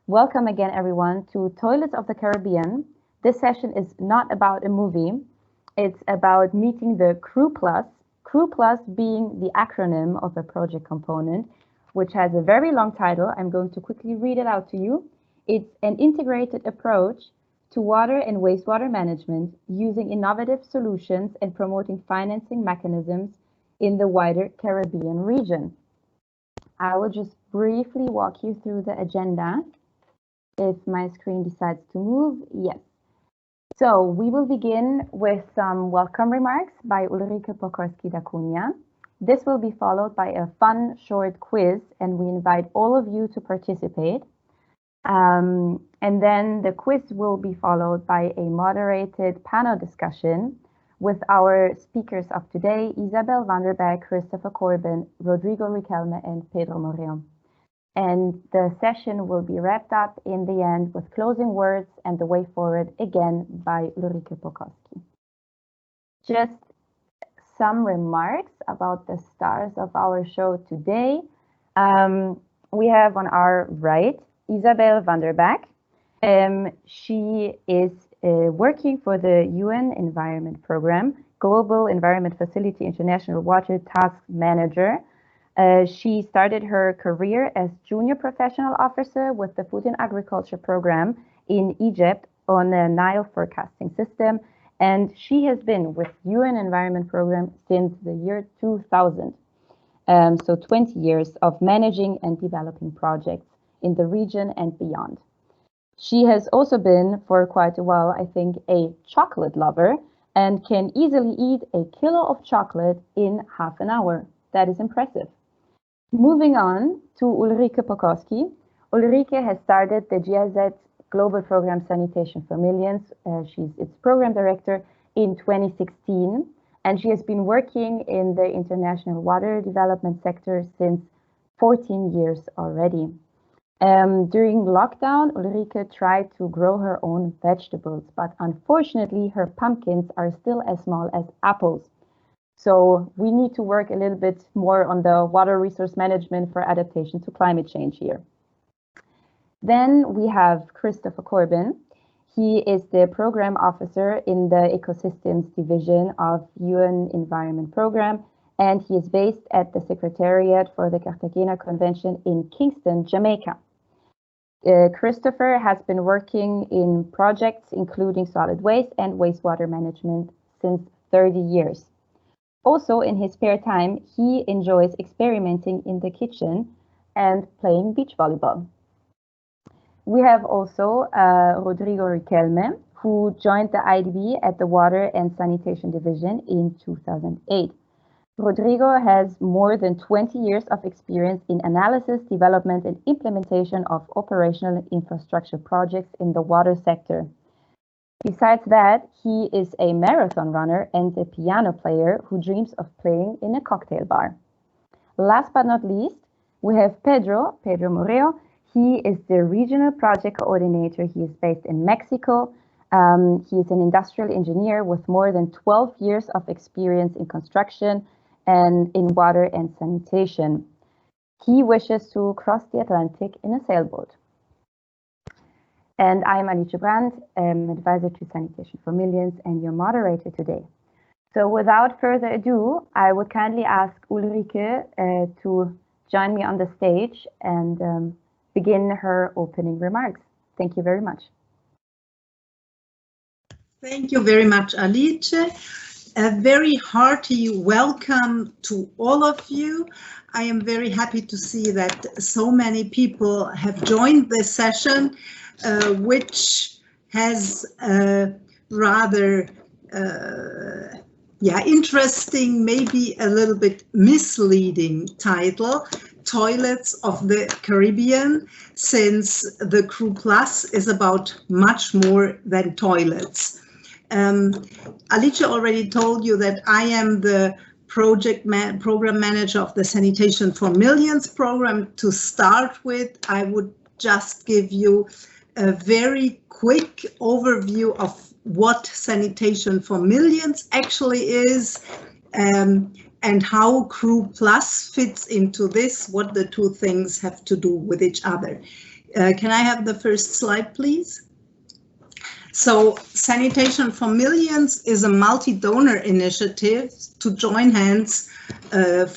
Welcome again, everyone, to Toilets of the Caribbean. This session is not about a movie. It's about meeting the CReW+, CReW+ being the acronym of a project component, which has a very long title. I'm going to quickly read it out to you. It's an integrated approach to water and wastewater management using innovative solutions and promoting financing mechanisms in the wider Caribbean region. I will just briefly walk you through the agenda. If my screen decides to move, yes. So we will begin with some welcome remarks by Ulrike Pokorski da Cunha. This will be followed by a fun short quiz, and we invite all of you to participate. And then the quiz will be followed by a moderated panel discussion with our speakers of today, Isabel Vanderbeck, Christopher Corbin, Rodrigo Riquelme, and Pedro Moreno. And the session will be wrapped up in the end with closing words and the way forward again by Ulrike Pokorski. Just some remarks about the stars of our show today. We have on our right Isabel Vanderbeck. She is working for the UN Environment Program, Global Environment Facility International Water Task Manager. She started her career as Junior Professional Officer with the Food and Agriculture Program in Egypt on the Nile forecasting system, and she has been with UN Environment Program since the year 2000. So 20 years of managing and developing projects in the region and beyond. She has also been, for quite a while, I think, a chocolate lover and can easily eat a kilo of chocolate in half an hour. That is impressive. Moving on to Ulrike Pokorski. Ulrike has started the GIZ Global Program Sanitation for Millions. She's its program director in 2016, and she has been working in the international water development sector since 14 years already. During lockdown, Ulrike tried to grow her own vegetables, but unfortunately her pumpkins are still as small as apples. So we need to work a little bit more on the water resource management for adaptation to climate change here. Then we have Christopher Corbin. He is the program officer in the Ecosystems Division of UN Environment Program, and he is based at the Secretariat for the Cartagena Convention in Kingston, Jamaica. Christopher has been working in projects including solid waste and wastewater management since 30 years. Also, in his spare time, he enjoys experimenting in the kitchen and playing beach volleyball. We have also Rodrigo Riquelme, who joined the IDB at the Water and Sanitation Division in 2008. Rodrigo has more than 20 years of experience in analysis, development, and implementation of operational infrastructure projects in the water sector. Besides that, he is a marathon runner and a piano player who dreams of playing in a cocktail bar. Last but not least, we have Pedro Moreno. He is the regional project coordinator. He is based in Mexico. He is an industrial engineer with more than 12 years of experience in construction and in water and sanitation. He wishes to cross the Atlantic in a sailboat. And I'm Alice Brandt, advisor to Sanitation for Millions and your moderator today. So without further ado, I would kindly ask Ulrike to join me on the stage and begin her opening remarks. Thank you very much. Thank you very much, Alice. A very hearty welcome to all of you. I am very happy to see that so many people have joined this session, which has a rather interesting, maybe a little bit misleading title, Toilets of the Caribbean, since the CReW+ is about much more than toilets. Alice already told you that I am the program manager of the Sanitation for Millions program. To start with, I would just give you a very quick overview of what Sanitation for Millions actually is, and how CReW+ fits into this, what the two things have to do with each other. Can I have the first slide, please? So Sanitation for Millions is a multi-donor initiative to join hands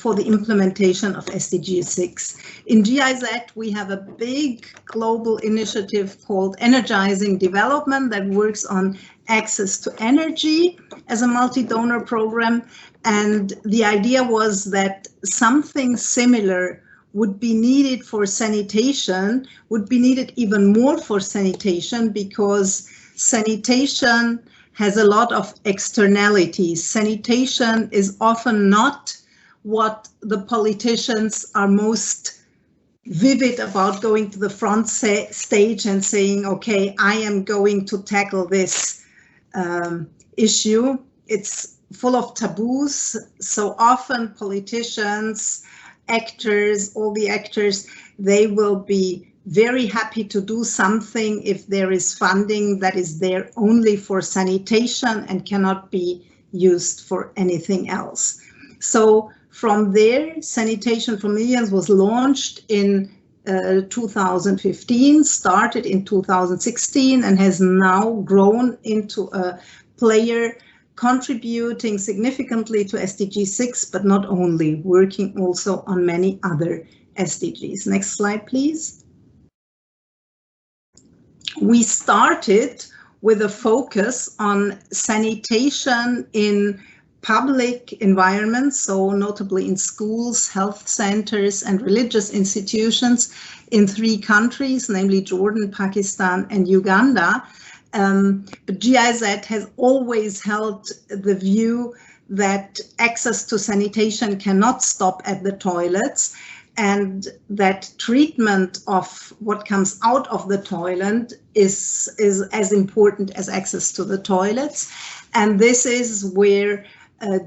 for the implementation of SDG 6. In GIZ, we have a big global initiative called Energizing Development that works on access to energy as a multi-donor program. And the idea was that something similar would be needed for sanitation, would be needed even more for sanitation, because sanitation has a lot of externalities. Sanitation is often not what the politicians are most vivid about, going to the front stage and saying, okay, I am going to tackle this issue. It's full of taboos. So often politicians, actors, all the actors, they will be very happy to do something if there is funding that is there only for sanitation and cannot be used for anything else. So from there, Sanitation for Millions was launched in 2015, started in 2016, and has now grown into a player contributing significantly to SDG 6, but not only, working also on many other SDGs. Next slide, please. We started with a focus on sanitation in public environments, so notably in schools, health centers, and religious institutions in 3 countries, namely Jordan, Pakistan, and Uganda. But GIZ has always held the view that access to sanitation cannot stop at the toilets, and that treatment of what comes out of the toilet is as important as access to the toilets. And this is where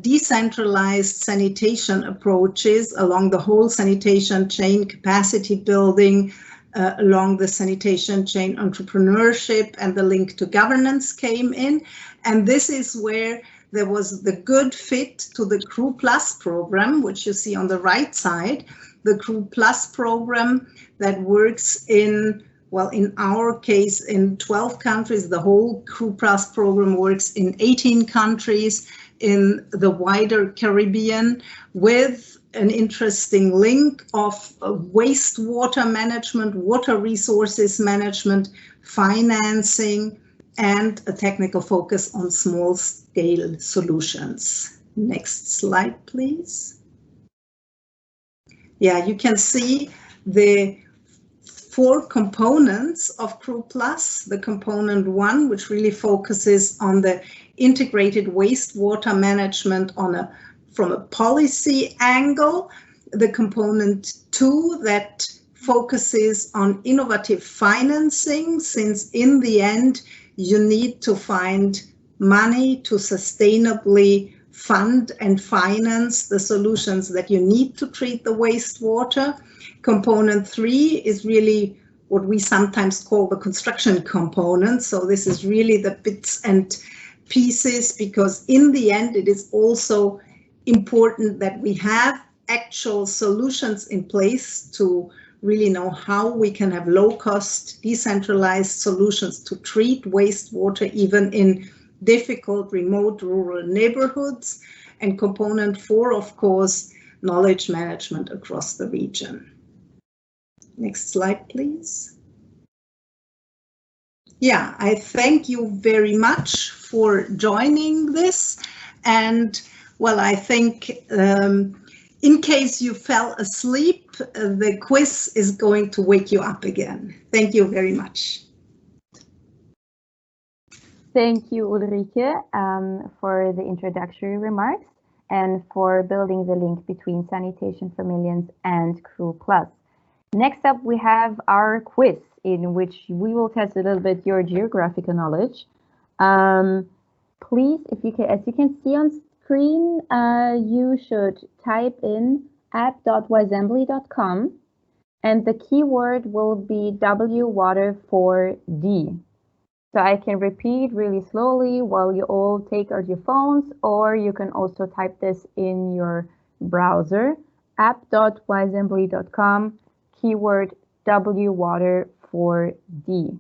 decentralized sanitation approaches along the whole sanitation chain, capacity building, along the sanitation chain entrepreneurship, and the link to governance came in. And this is where there was the good fit to the CReW Plus program, which you see on the right side. The CReW Plus program that works in, well, in our case, in 12 countries. The whole CReW Plus program works in 18 countries in the wider Caribbean, with an interesting link of wastewater management, water resources management, financing, and a technical focus on small-scale solutions. Next slide, please. Yeah, you can see the 4 components of CReW Plus. The component 1, which really focuses on the integrated wastewater management from a policy angle. The component 2 that focuses on innovative financing, since in the end you need to find money to sustainably fund and finance the solutions that you need to treat the wastewater. Component 3 is really what we sometimes call the construction component. So this is really the bits and pieces, because in the end it is also important that we have actual solutions in place to really know how we can have low-cost, decentralized solutions to treat wastewater even in difficult, remote, rural neighborhoods. And component 4, of course, knowledge management across the region. Next slide, please. Yeah, I thank you very much for joining this. And well, I think in case you fell asleep, the quiz is going to wake you up again. Thank you very much. Thank you, Ulrike, for the introductory remarks and for building the link between Sanitation for Millions and CReW Plus. Next up, we have our quiz, in which we will test a little bit your geographical knowledge. Please, if you can, as you can see on screen, you should type in app.ysembly.com, and the keyword will be WWater4D. So I can repeat really slowly while you all take out your phones, or you can also type this in your browser, app.ysembly.com, keyword WWater4D. for D.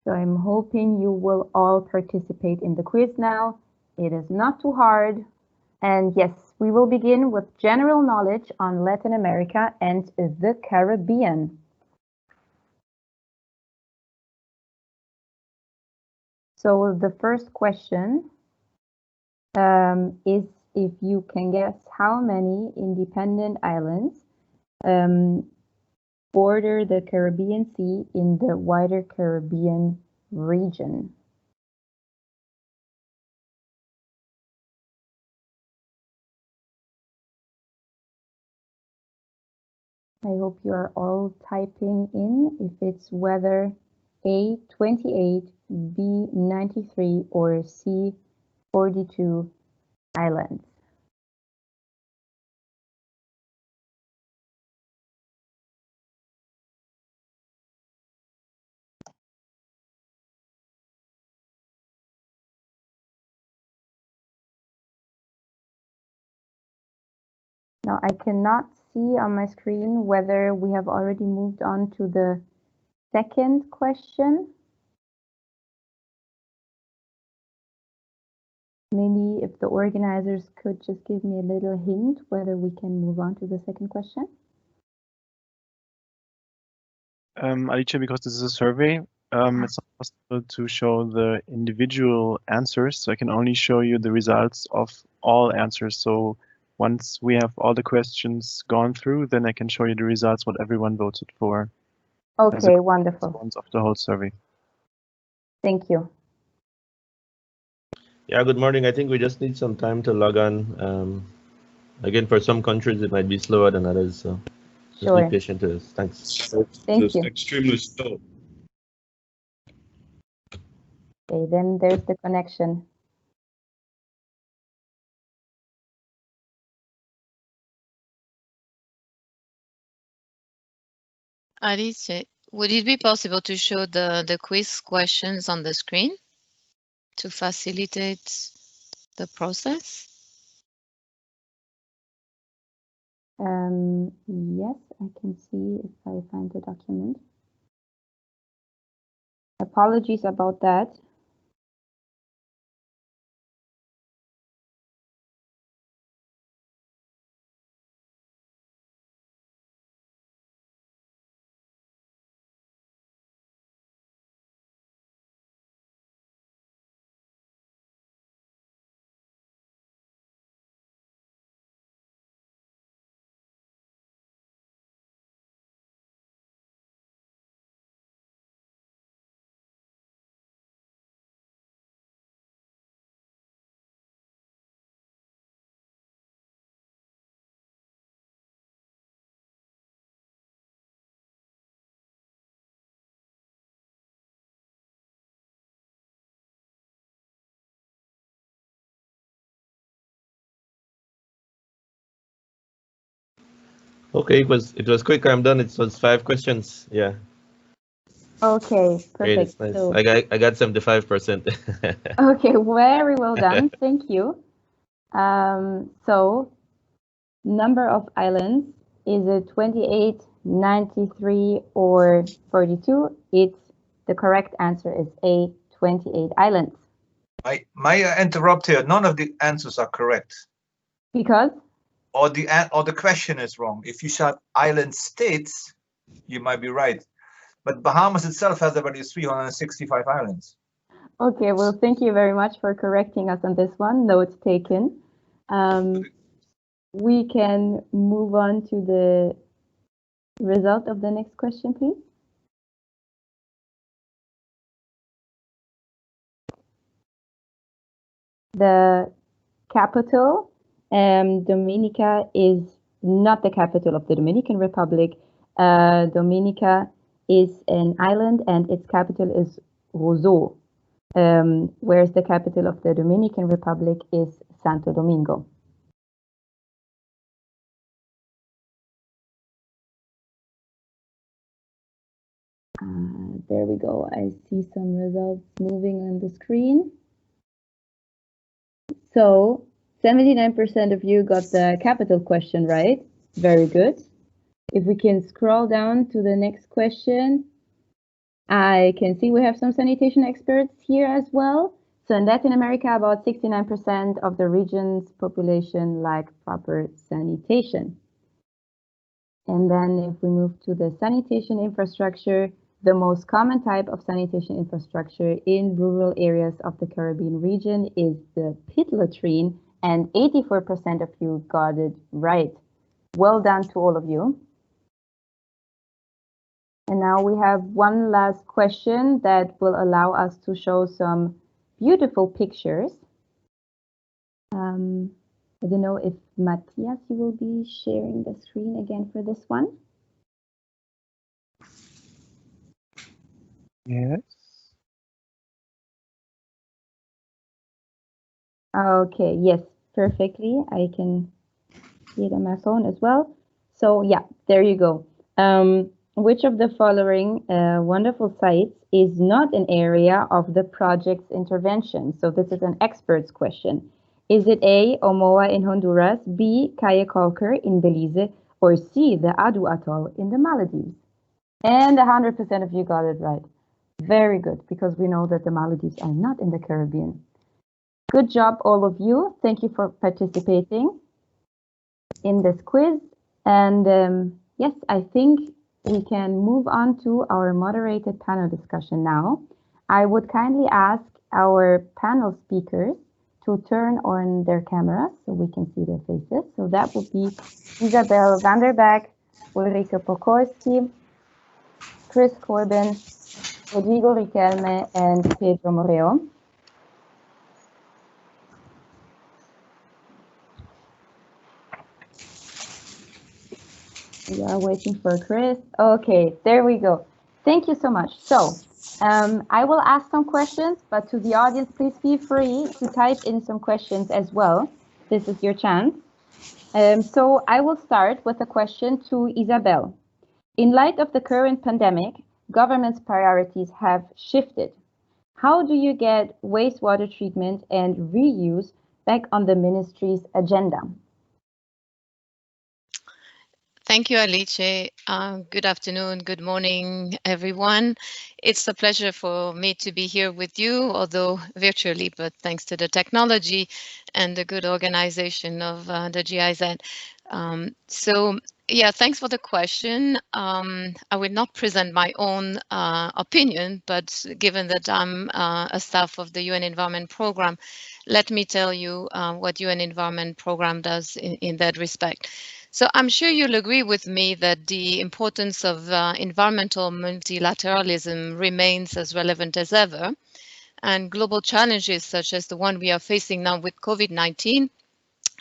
So I'm hoping you will all participate in the quiz now. It is not too hard. And yes, we will begin with general knowledge on Latin America and the Caribbean. So the first question is if you can guess how many independent islands border the Caribbean Sea in the wider Caribbean region. I hope you are all typing in if it's whether A, 28, B, 93, or C, 42 islands. Now, I cannot see on my screen whether we have already moved on to the second question. Maybe if the organizers could just give me a little hint whether we can move on to the second question. Alicia, because this is a survey, it's not possible to show the individual answers, so I can only show you the results of all answers. So once we have all the questions gone through, then I can show you the results, what everyone voted for. Okay, wonderful. Of the whole survey. Thank you. Yeah, good morning. I think we just need some time to log on. Again, for some countries, it might be slower than others, so just be patient to us. Thanks. Thank you. Extremely slow. Okay, then there's the connection. Alice, would it be possible to show the quiz questions on the screen to facilitate the process? Yes, I can see if I find the document. Apologies about that. Okay, it was quick. I'm done. It was 5 questions. Yeah. Okay, perfect. Great, it's nice. So, I got 75%. okay, very well done. Thank you. So, number of islands, is it 28, 93, or 42? The correct answer is A, 28 islands. May I interrupt here? None of the answers are correct. Because? Or the question is wrong. If you shout island states, you might be right. But Bahamas itself has already 365 islands. Okay, well, thank you very much for correcting us on this one. Note taken. We can move on to the result of the next question, please. The capital, Dominica, is not the capital of the Dominican Republic. Dominica is an island and its capital is Roseau, whereas the capital of the Dominican Republic is Santo Domingo. There we go. I see some results moving on the screen. So 79% of you got the capital question right. Very good. If we can scroll down to the next question, I can see we have some sanitation experts here as well. So in Latin America, about 69% of the region's population lack proper sanitation. And then if we move to the sanitation infrastructure, the most common type of sanitation infrastructure in rural areas of the Caribbean region is the pit latrine, and 84% of you got it right. Well done to all of you. And now we have one last question that will allow us to show some beautiful pictures. I don't know if Matthias, you will be sharing the screen again for this one. Yes. Okay, yes, perfectly. I can see it on my phone as well. So yeah, there you go. Which of the following wonderful sites is not an area of the project's intervention? So this is an expert's question. Is it A, Omoa in Honduras, B, Caye Caulker in Belize, or C, the Adu Atoll in the Maldives? And 100% of you got it right. Very good, because we know that the Maldives are not in the Caribbean. Good job, all of you. Thank you for participating in this quiz. And yes, I think we can move on to our moderated panel discussion now. I would kindly ask our panel speakers to turn on their cameras so we can see their faces. So that would be Isabel Vanderbeck, Ulrike Pokorski, Chris Corbin, Rodrigo Riquelme, and Pedro Moreo. We are waiting for Chris. Okay, there we go. Thank you so much. So I will ask some questions, but to the audience, please feel free to type in some questions as well. This is your chance. So I will start with a question to Isabel. In light of the current pandemic, government's priorities have shifted. How do you get wastewater treatment and reuse back on the ministry's agenda? Thank you, Alice. Good afternoon, good morning, everyone. It's a pleasure for me to be here with you, although virtually, but thanks to the technology and the good organization of the GIZ. Yeah, thanks for the question. I will not present my own opinion, but given that I'm a staff of the UN Environment Programme, let me tell you what UN Environment Programme does in that respect. So I'm sure you'll agree with me that the importance of environmental multilateralism remains as relevant as ever, and global challenges such as the one we are facing now with COVID-19,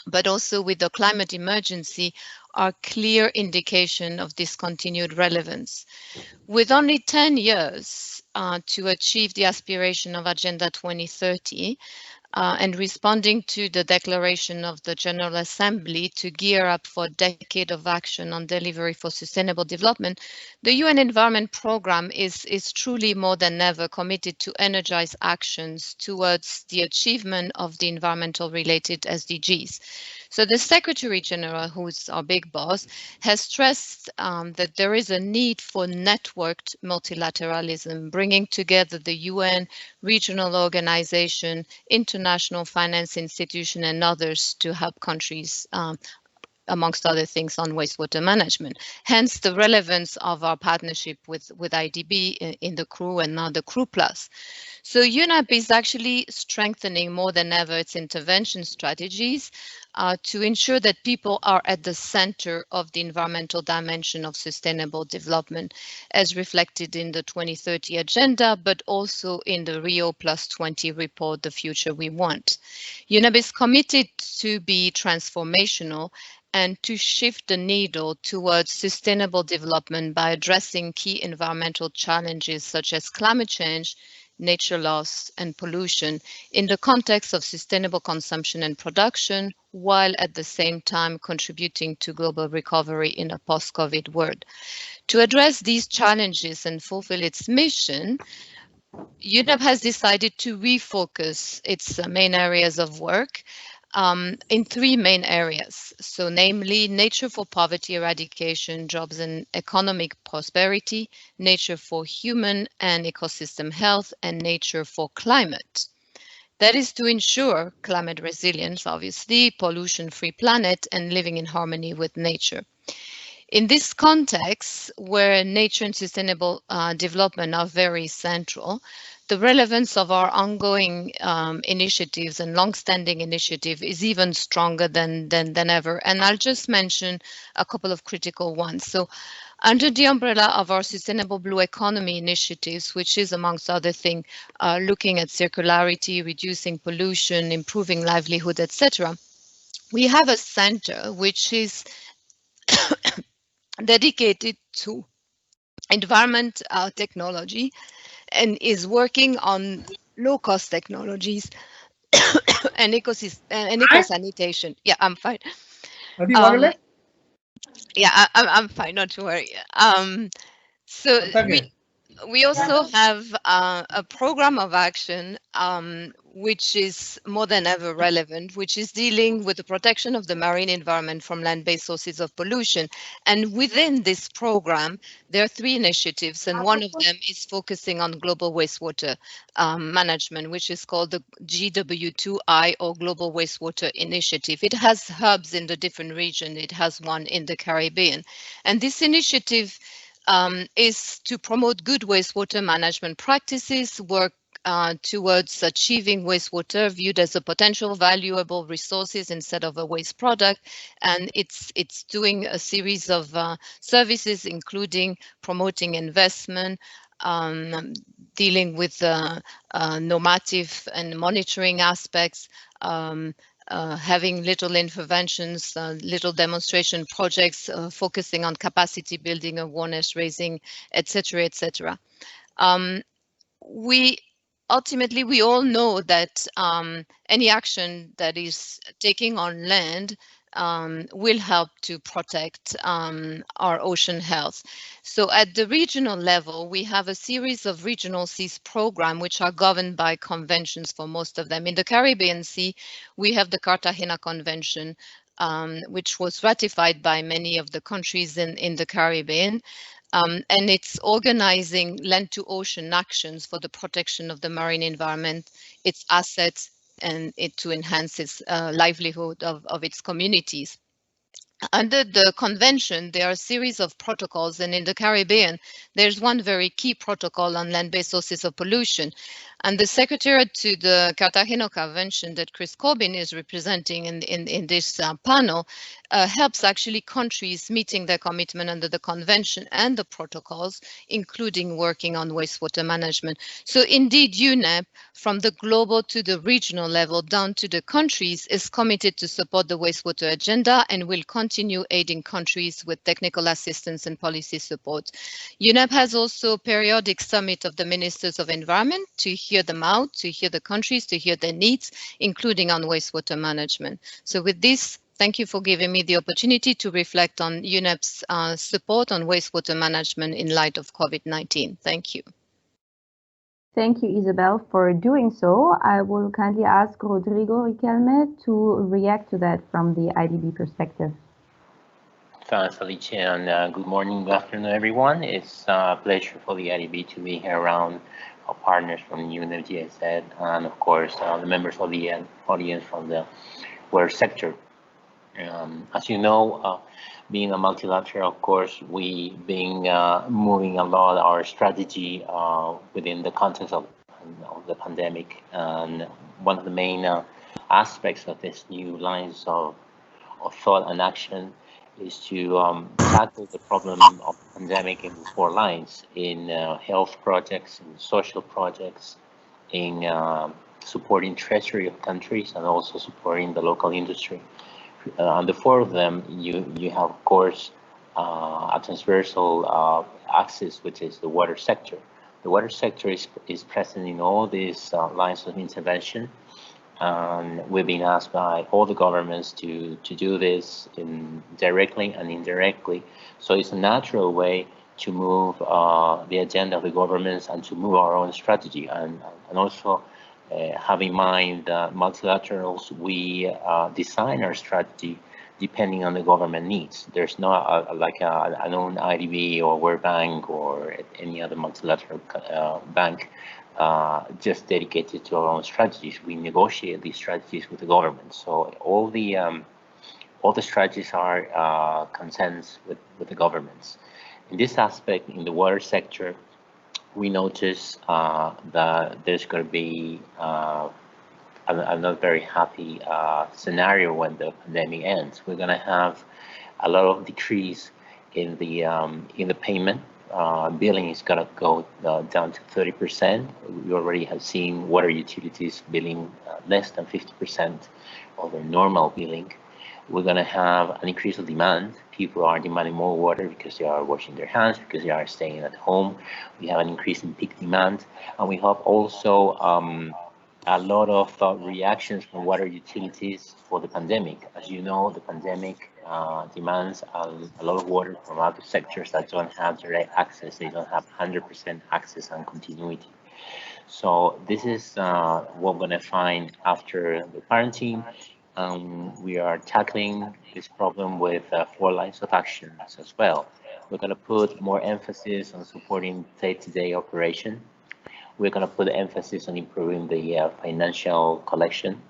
but also with the climate emergency, are clear indication of this continued relevance. With only 10 years to achieve the aspiration of Agenda 2030, and responding to the declaration of the General Assembly to gear up for a decade of action on delivery for sustainable development, the UN Environment Programme is truly more than ever committed to energize actions towards the achievement of the environmental related SDGs. So the Secretary General, who's our big boss, has stressed that there is a need for networked multilateralism, bringing together the UN, regional organization, international finance institution, and others to help countries, amongst other things, on wastewater management. Hence the relevance of our partnership with IDB in the CReW and now the CReW+. So UNEP is actually strengthening more than ever its intervention strategies to ensure that people are at the center of the environmental dimension of sustainable development, as reflected in the 2030 agenda, but also in the Rio +20 report, The Future We Want. UNEP is committed to be transformational and to shift the needle towards sustainable development by addressing key environmental challenges such as climate change, nature loss, and pollution in the context of sustainable consumption and production, while at the same time contributing to global recovery in a post-COVID world. To address these challenges and fulfill its mission, UNEP has decided to refocus its main areas of work in three main areas. So namely, nature for poverty eradication, jobs and economic prosperity, nature for human and ecosystem health, and nature for climate. That is to ensure climate resilience, obviously, pollution-free planet, and living in harmony with nature. In this context, where nature and sustainable development are very central, the relevance of our ongoing initiatives and long-standing initiative is even stronger than ever. And I'll just mention a couple of critical ones. So under the umbrella of our Sustainable Blue Economy initiatives, which is, amongst other things, looking at circularity, reducing pollution, improving livelihood, etc., we have a center which is dedicated to environment technology and is working on low-cost technologies and eco-sanitation. Yeah, I'm fine. Yeah, I'm fine, not to worry. So we also have a program of action which is more than ever relevant, which is dealing with the protection of the marine environment from land-based sources of pollution. And within this program, there are three initiatives, and one of them is focusing on global wastewater management, which is called the GW2I, or Global Wastewater Initiative. It has hubs in the different regions. It has one in the Caribbean. And this initiative is to promote good wastewater management practices, work towards achieving wastewater viewed as a potential valuable resources instead of a waste product. And it's doing a series of services, including promoting investment, dealing with normative and monitoring aspects, having little interventions, little demonstration projects, focusing on capacity building, awareness raising, etc., etc. Ultimately, we all know that any action that is taking on land will help to protect our ocean health. So at the regional level, we have a series of regional seas programs which are governed by conventions for most of them. In the Caribbean Sea, we have the Cartagena Convention, which was ratified by many of the countries in the Caribbean. And it's organizing land-to-ocean actions for the protection of the marine environment, its assets, and to enhance its livelihood of its communities. Under the convention, there are a series of protocols, and in the Caribbean, there's one very key protocol on land-based sources of pollution. And the secretariat to the Cartagena Convention that Chris Corbin is representing in this panel helps actually countries meeting their commitment under the convention and the protocols, including working on wastewater management. So indeed, UNEP, from the global to the regional level down to the countries, is committed to support the wastewater agenda and will continue aiding countries with technical assistance and policy support. UNEP has also periodic summit of the ministers of environment to hear them out, to hear the countries, to hear their needs, including on wastewater management. So with this, thank you for giving me the opportunity to reflect on UNEP's support on wastewater management in light of COVID-19. Thank you. Thank you, Isabel, for doing so. I will kindly ask Rodrigo Riquelme to react to that from the IDB perspective. Thanks, Alicia, and good morning, good afternoon, everyone. It's a pleasure for the IDB to be here around our partners from UNEP GSZ, and of course, the members of the audience from the water sector. As you know, being a multilateral, of course, we've been moving a lot our strategy within the context of the pandemic. And one of the main aspects of this new lines of thought and action is to tackle the problem of the pandemic in 4 lines: in health projects, in social projects, in supporting treasury of countries, and also supporting the local industry. On the 4 of them, you have, of course, a transversal axis, which is the water sector. The water sector is present in all these lines of intervention, and we've been asked by all the governments to do this directly and indirectly. So it's a natural way to move the agenda of the governments and to move our own strategy, and also have in mind that multilaterals, we design our strategy depending on the government needs. There's not an own IDB or World Bank or any other multilateral bank just dedicated to our own strategies. We negotiate these strategies with the government. So all the strategies are consents with the governments. In this aspect, in the water sector, we notice that there's going to be a not very happy scenario when the pandemic ends. We're going to have a lot of decrease in the payment. Billing is going to go down to 30%. We already have seen water utilities billing less than 50% of their normal billing. We're going to have an increase of demand. People are demanding more water because they are washing their hands, because they are staying at home. We have an increase in peak demand, and we have also a lot of reactions from water utilities for the pandemic. As you know, the pandemic demands a lot of water from other sectors that don't have direct access. They don't have 100% access and continuity. So this is what we're going to find after the quarantine. We are tackling this problem with 4 lines of actions as well. We're going to put more emphasis on supporting day-to-day operation. We're going to put emphasis on improving the financial collection.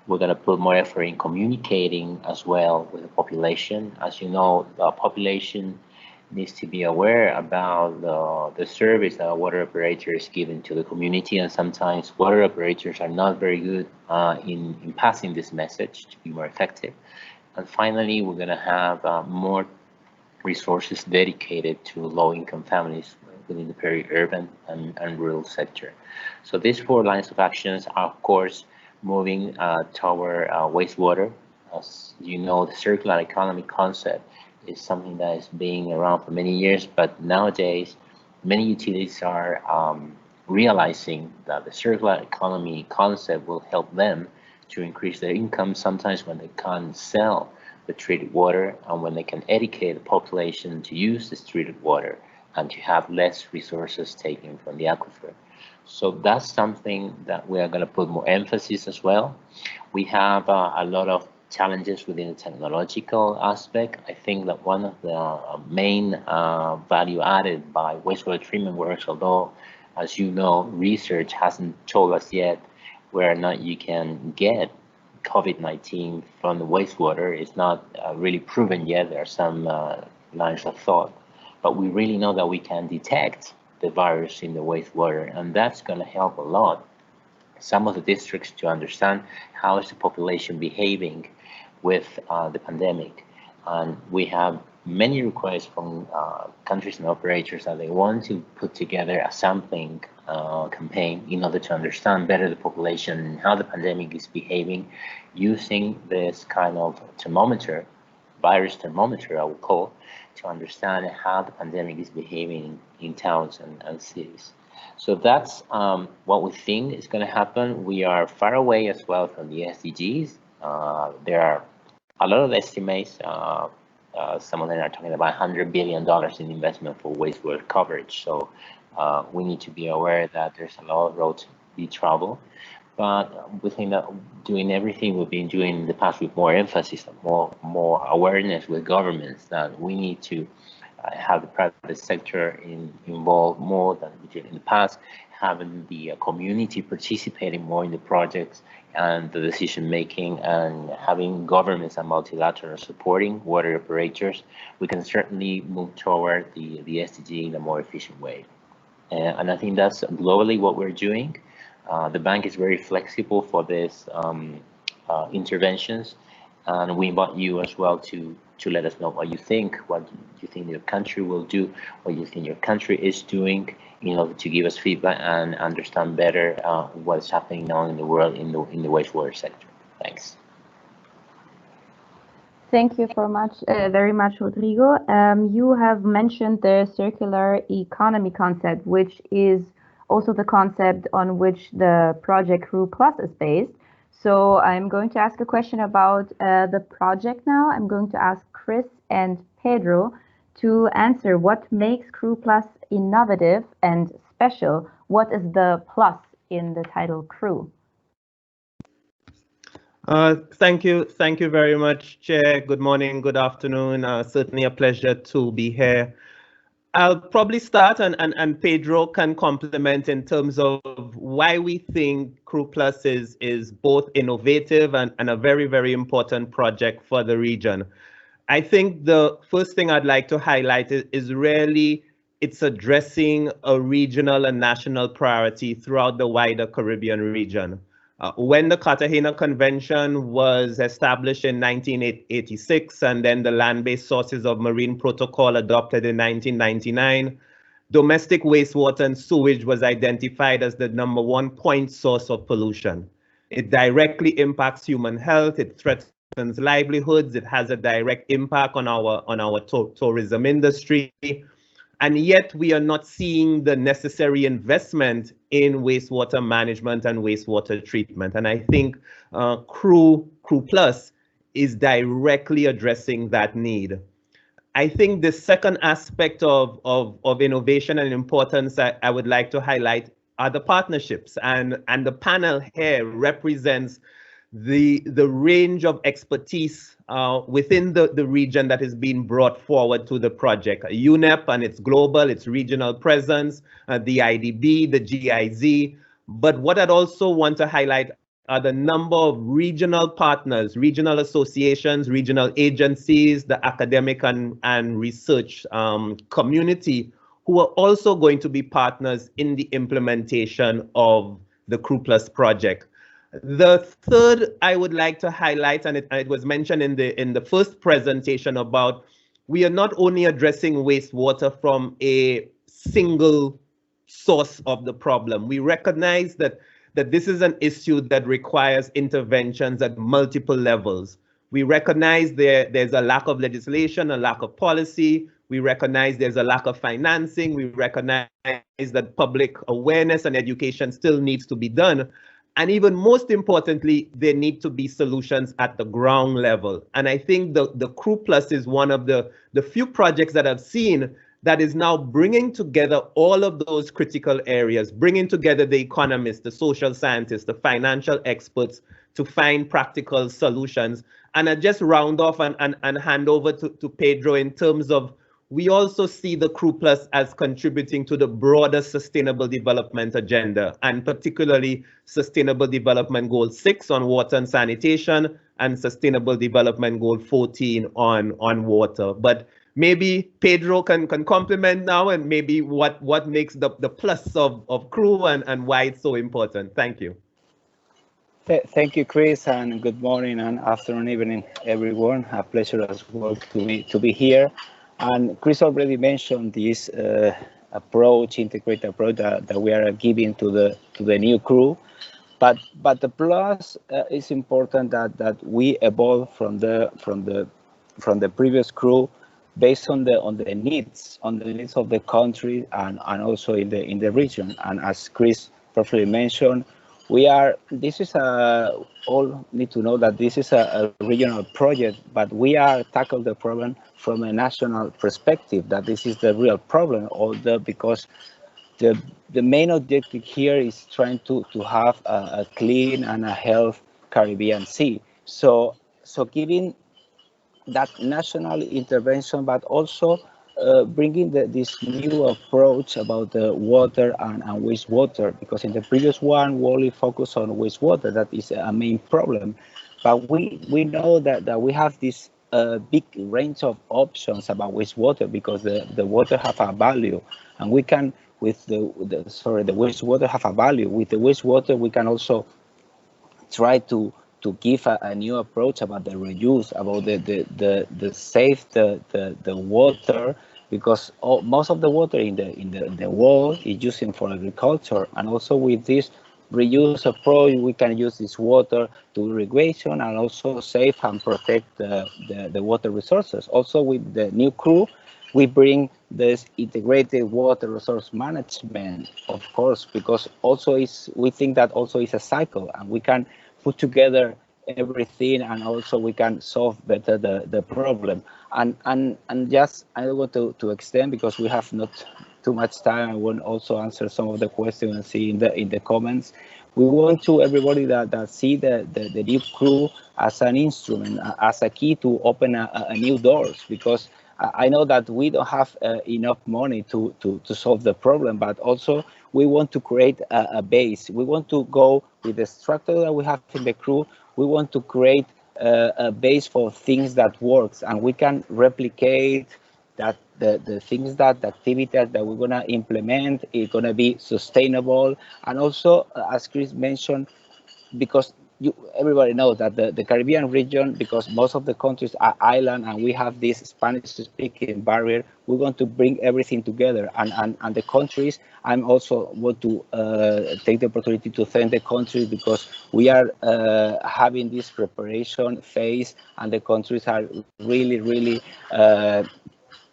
We're going to put more effort in communicating as well with the population. As you know, the population needs to be aware about the service that water operators give into the community, and sometimes water operators are not very good in passing this message to be more effective. And finally, we're going to have more resources dedicated to low-income families within the peri-urban and rural sector. So these 4 lines of actions are, of course, moving toward wastewater. As you know, the circular economy concept is something that is being around for many years, but nowadays many utilities are realizing that the circular economy concept will help them to increase their income sometimes when they can't sell the treated water, and when they can educate the population to use this treated water and to have less resources taken from the aquifer. So that's something that we are going to put more emphasis as well. We have a lot of challenges within the technological aspect. I think that one of the main value added by wastewater treatment works, although, as you know, research hasn't told us yet whether or not you can get COVID-19 from the wastewater. It's not really proven yet. There are some lines of thought, but we really know that we can detect the virus in the wastewater, and that's going to help a lot some of the districts to understand how is the population behaving with the pandemic. And we have many requests from countries and operators that they want to put together a sampling campaign in order to understand better the population and how the pandemic is behaving using this kind of thermometer, virus thermometer I would call, to understand how the pandemic is behaving in towns and cities. So that's what we think is going to happen. We are far away as well from the SDGs. There are a lot of estimates. Some of them are talking about $100 billion in investment for wastewater coverage. So we need to be aware that there's a lot of road to be traveled. But we think that doing everything we've been doing in the past with more emphasis, more awareness with governments, that we need to have the private sector involved more than we did in the past, having the community participating more in the projects and the decision making, and having governments and multilaterals supporting water operators. We can certainly move toward the SDG in a more efficient way. And I think that's globally what we're doing. The bank is very flexible for these interventions, and we invite you as well to let us know what you think your country will do, what you think your country is doing, in order to give us feedback and understand better what's happening now in the world in the wastewater sector. Thanks. Thank you very much, Rodrigo. You have mentioned the circular economy concept, which is also the concept on which the project CReW Plus is based. So I'm going to ask a question about the project now. I'm going to ask Chris and Pedro to answer what makes CReW Plus innovative and special. What is the plus in the title CReW? Thank you very much, Chair. Good morning, good afternoon. Certainly a pleasure to be here. I'll probably start and Pedro can complement in terms of why we think CReW+ is both innovative and a very, very important project for the region. I think the first thing I'd like to highlight is really it's addressing a regional and national priority throughout the wider Caribbean region. When the Cartagena Convention was established in 1986 and then the Land-Based Sources of Marine Protocol adopted in 1999, domestic wastewater and sewage was identified as the #1 point source of pollution. It directly impacts human health, it threatens livelihoods, it has a direct impact on our tourism industry. And yet we are not seeing the necessary investment in wastewater management and wastewater treatment. And I think CReW+ is directly addressing that need. I think the second aspect of innovation and importance I would like to highlight are the partnerships. And the panel here represents the range of expertise within the region that is being brought forward to the project. UNEP and its global, its regional presence, the IDB, the GIZ. But what I'd also want to highlight are the number of regional partners, regional associations, regional agencies, the academic and research community who are also going to be partners in the implementation of the CReW+ project. The third I would like to highlight, and it was mentioned in the first presentation, about we are not only addressing wastewater from a single source of the problem. We recognize that this is an issue that requires interventions at multiple levels. We recognize there's a lack of legislation, a lack of policy. We recognize there's a lack of financing. We recognize that public awareness and education still needs to be done. And even most importantly, there need to be solutions at the ground level. And I think the CReW+ is one of the few projects that I've seen that is now bringing together all of those critical areas, bringing together the economists, the social scientists, the financial experts to find practical solutions. And I just round off and hand over to Pedro in terms of we also see the CReW+ as contributing to the broader sustainable development agenda, and particularly Sustainable Development Goal 6 on water and sanitation, and Sustainable Development Goal 14 on water. But maybe Pedro can complement now, and maybe what makes the plus of CReW and why it's so important. Thank you. Thank you, Chris, and good morning and afternoon, evening, everyone. A pleasure as well to be here. And Chris already mentioned this integrated approach that we are giving to the new CReW. But the plus is important that we evolve from the previous CReW based on the needs of the country and also in the region. And as Chris perfectly mentioned, all need to know that this is a regional project, but we are tackling the problem from a national perspective, that this is the real problem, because the main objective here is trying to have a clean and a healthy Caribbean Sea. So giving that national intervention, but also bringing this new approach about the water and wastewater, because in the previous one we only focus on wastewater. That is a main problem, but we know that we have this big range of options about wastewater, because the water have a value, and we can the wastewater have a value. With the wastewater we can also try to give a new approach about the reuse, about the save the water, because most of the water in the world is using for agriculture. And also with this reuse approach, we can use this water to irrigation and also save and protect the water resources. Also with the new CReW, we bring this integrated water resource management, of course, because also we think that also is a cycle, and we can put together everything, and also we can solve better the problem. And just I don't want to extend, because we have not too much time. I won't also answer some of the questions and see in the comments. We want to everybody that see the new CReW as an instrument, as a key to open a new doors, because I know that we don't have enough money to solve the problem, but also we want to create a base. We want to go with the structure that we have in the CReW. We want to create a base for things that works, and we can replicate that the things that the activities that we're going to implement is going to be sustainable. And also, as Chris mentioned, because everybody knows that the Caribbean region, because most of the countries are island and we have this Spanish-speaking barrier, we want to bring everything together. And the countries, I'm also want to take the opportunity to thank the countries, because we are having this preparation phase, and the countries are really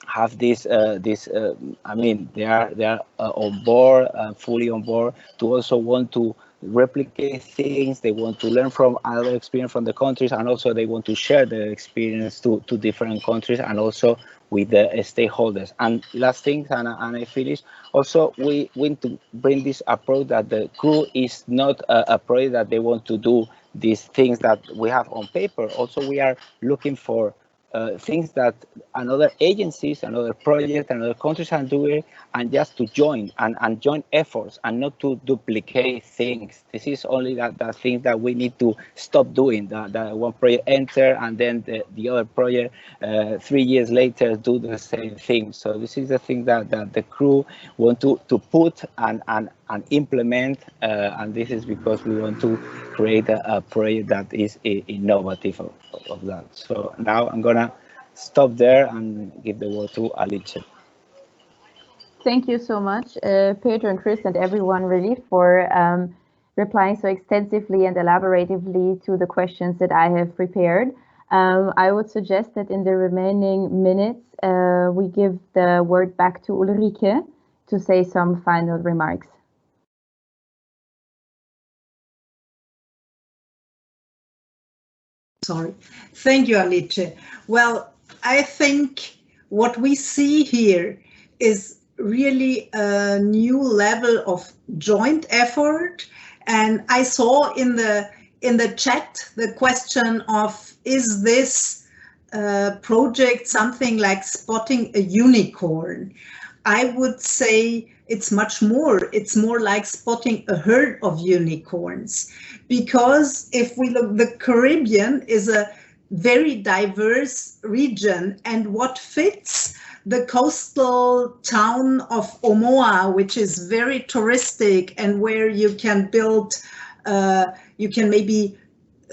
have this I mean, they are on board, fully on board, to also want to replicate things. They want to learn from other experience from the countries, and also they want to share their experience to different countries, and also with the stakeholders. And last thing, and I finish, also we want to bring this approach that the CReW is not a project that they want to do these things that we have on paper. Also, we are looking for things that another agencies, another projects, and other countries are doing, and just to join and join efforts, and not to duplicate things. This is only that thing that we need to stop doing. That one project enter, and then the other project 3 years later do the same thing. So this is the thing that the CReW want to put and implement, and this is because we want to create a project that is innovative of that. So now I'm gonna stop there and give the word to Alice. Thank you so much, Pedro and Chris and everyone, really, for replying so extensively and elaboratively to the questions that I have prepared. I would suggest that in the remaining minutes, we give the word back to Ulrike to say some final remarks. Sorry. Thank you, Alice. Well, I think what we see here is really a new level of joint effort. And I saw in the chat the question of, is this project something like spotting a unicorn? I would say it's much more. It's more like spotting a herd of unicorns, because if we look, the Caribbean is a very diverse region, and what fits the coastal town of Omoa, which is very touristic and where you can build, you can maybe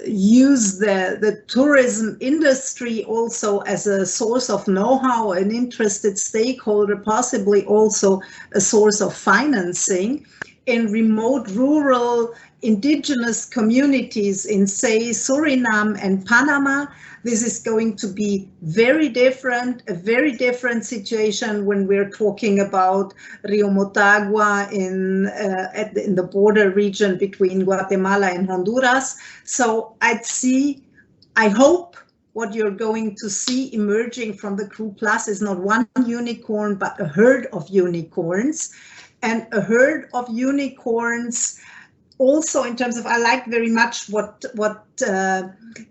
use the tourism industry also as a source of know-how, an interested stakeholder, possibly also a source of financing. In remote rural indigenous communities in, say, Suriname and Panama, this is going to be very different, a very different situation when we're talking about Rio Motagua in the border region between Guatemala and Honduras. So I hope what you're going to see emerging from the CReW Plus is not one unicorn, but a herd of unicorns. And a herd of unicorns also in terms of, I like very much what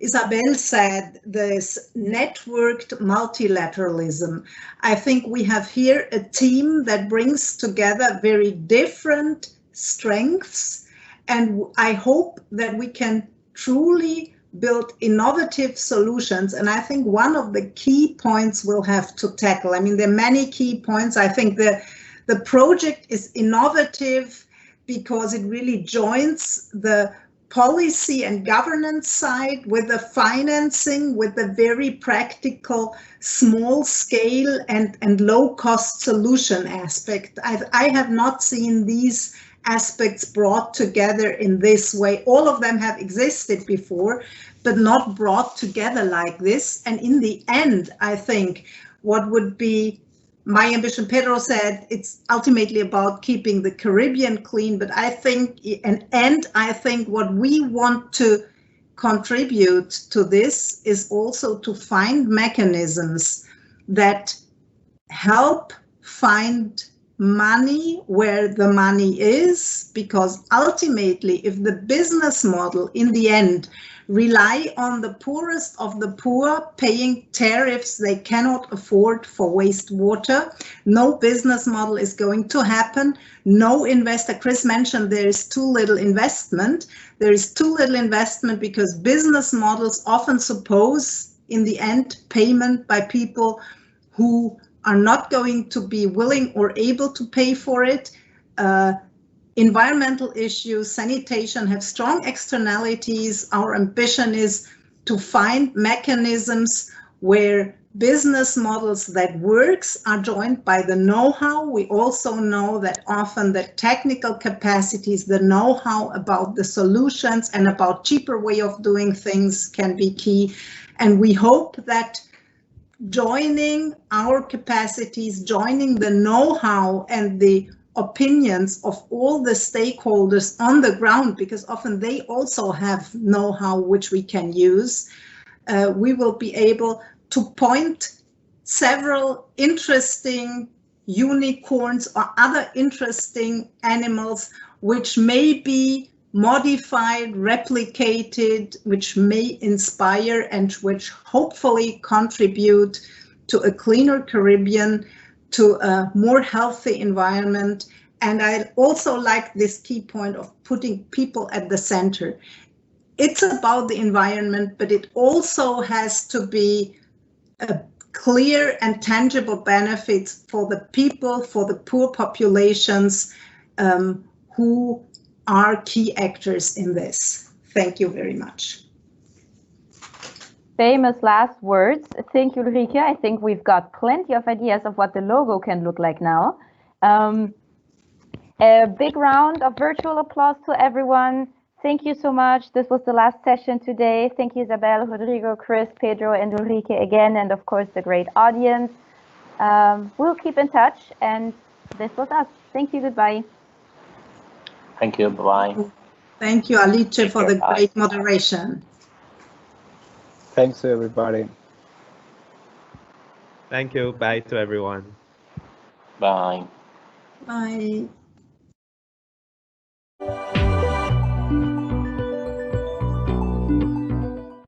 Isabel said, this networked multilateralism. I think we have here a team that brings together very different strengths, and I hope that we can truly build innovative solutions. And I think one of the key points we'll have to tackle, I mean, there are many key points. I think the project is innovative because it really joins the policy and governance side with the financing, with the very practical, small scale and low cost solution aspect. I have not seen these aspects brought together in this way. All of them have existed before, but not brought together like this. And in the end, I think what would be my ambition, Pedro said, it's ultimately about keeping the Caribbean clean, but I think, and I think what we want to contribute to this is also to find mechanisms that help find money where the money is, because ultimately, if the business model in the end rely on the poorest of the poor paying tariffs they cannot afford for wastewater, no business model is going to happen. No investor. Chris mentioned there is too little investment. There is too little investment because business models often suppose in the end payment by people who are not going to be willing or able to pay for it. Environmental issues, sanitation have strong externalities. Our ambition is to find mechanisms where business models that works are joined by the know-how. We also know that often the technical capacities, the know-how about the solutions and about cheaper way of doing things can be key. And we hope that joining our capacities, joining the know-how and the opinions of all the stakeholders on the ground, because often they also have know-how which we can use, we will be able to point several interesting unicorns or other interesting animals which may be modified, replicated, which may inspire and which hopefully contribute to a cleaner Caribbean, to a more healthy environment. And I also like this key point of putting people at the center. It's about the environment, but it also has to be a clear and tangible benefits for the people, for the poor populations who are key actors in this. Thank you very much. Famous last words. Thank you, Ulrike. I think we've got plenty of ideas of what the logo can look like now. A big round of virtual applause to everyone. Thank you so much. This was the last session today. Thank you, Isabel, Rodrigo, Chris, Pedro, and Ulrike again, and of course the great audience. We'll keep in touch, and this was us. Thank you. Goodbye. Thank you. Bye-bye. Thank you, Alice, for the great moderation. Thanks, everybody. Thank you. Bye to everyone. Bye. Bye.